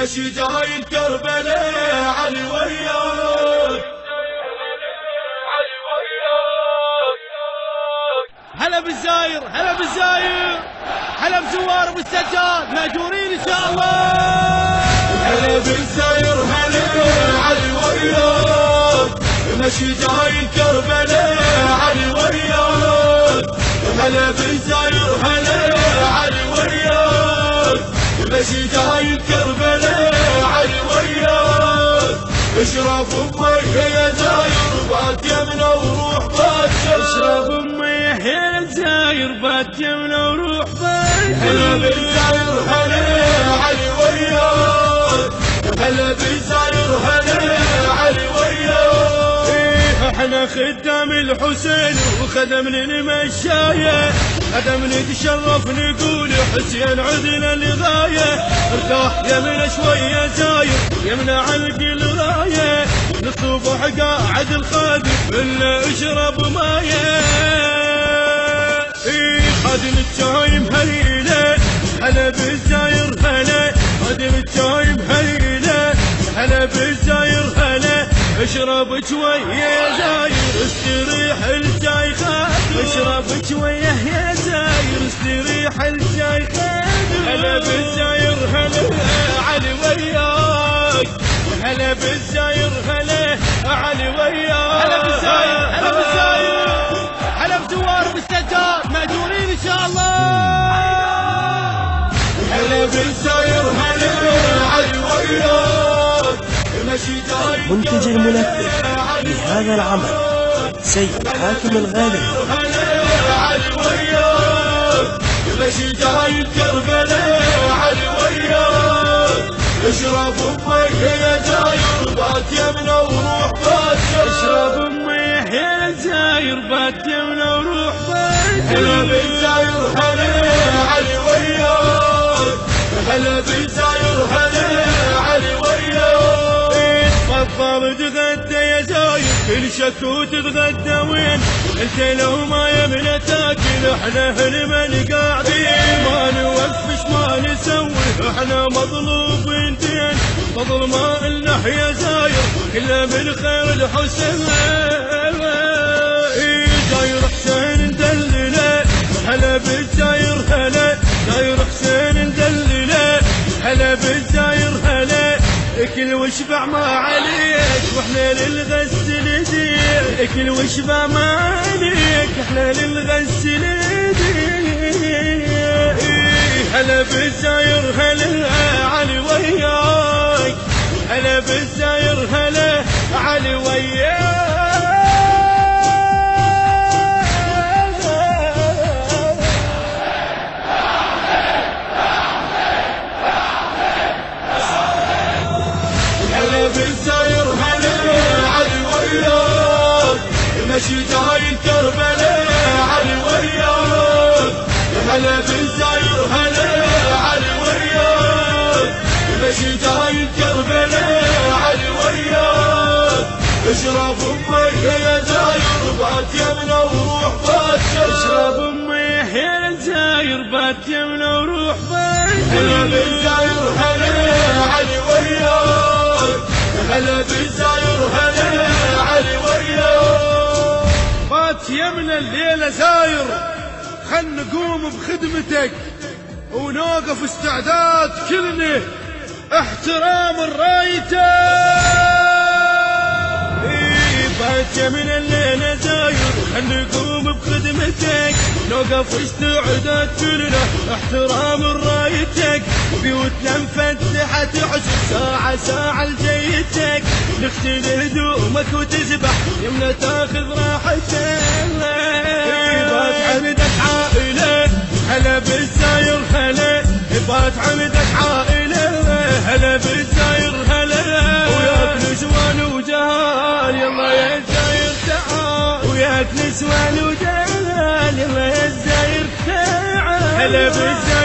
مشي جاي كربلاء علي وياك. هلا بالزاير، هلا بالزاير، هلا بزوار بالسجاد ماجورين ان شاء الله. هلا بالزاير هلا علي وياك، مشي جاي كربلاء علي وياك. هلا بالزاير هلا علي وياك، مشي جاي كربلاء علي وياك. اشرب امي يا زاير بات يمنا وروح بات. اشرب امي يا زاير بات يمنا وروح بات. هلا بالزاير هلا علي وياك، هلا بالزاير هلا علي وياك. احنا خدام الحسين وخدم المشاية، خدم نتشرف نقول حسين عدنا لغاية. ارتاح يمنا شوية زاير يمنا علق الغاية، للصبح قاعد الخادم الا اشرب مايه. خادم الشايم هليله هلا بالزاير هلا، خادم الشايم هليله هلا بالزاير هلا. اشرب شويه يا زاير استريح الجاي خادم، اشرب شويه يا زاير استريح الجاي خادم. هلا بالزاير هلا علي وياك، هلا بالزاير هلا علي وياك. هلا بالزاير، هلا بالزاير، هلا بزوار بالسجاد ماجورين ان شاء الله. هلا بالزاير هلا علي وياك، مشي جاي المنتج المنفذ لهذا العمل سيد حاكم الغالي. هلا علي وياك، مشي جاي كربلاء علي وياك. اشرب امي يا زاير بات يمنا وروح بات. اشرب امي يا زاير بات يمنا وروح بات. هلا بالزاير هلا علي وياك، هلا بالزاير هلا علي وياك. تفضل تغدى يا زاير كل شكو تتغدى وين انت لو ما يمنا تاكل. احنا هالمن قاعدين ما نوفش ما نسوي، احنا مظلوبين دين فضل ما لنا يا زاير كله من خير الحسين. زاير حسين ندلله هلا بالزاير هلا، زاير حسين ندلله هلا بالزاير هلا. اكل واشبع ما عليك واحنا للغسل ايديك، اكل واشبع ما عليك احنا للغسل ايديك. هلا بالزاير هلا علي وياك، هلا بالزاير هلا علي وياك. هلا بالزاير هلا علي وياك، مشي جاي كربلاء علي وياك. هلا بالزاير هلا علي وياك، مشي جاي كربلاء علي وياك. اشرب امي يا زاير بات يمنا وروح بات. اشرب امي يا زاير بات يمنا وروح بات. هلا بالزاير هلا علي وياك، هلا بالزاير هلا علي وياك. بات يمنا الليلة زاير خل نقوم بخدمتك ونوقف استعداد كلنا احترام الرايتك. بات يمنا الليلة زاير خل نقوم بخدمتك نوقف استعداد كلنا احترام الرايتك. بيوتنا مفتحة تعزف ساعة ساعة لجيتك، نغسل هدومك وتسبح يمنا تاخذ راحتك. بات عمدك عائلة هلا بالزاير هلا، بات عمدك عائلة هلا بالزاير هلا. وياك نسوان وجهال يلا يا زاير تعال، وياك نسوان وجهال يلا يا زاير تعال. هلا بالزاير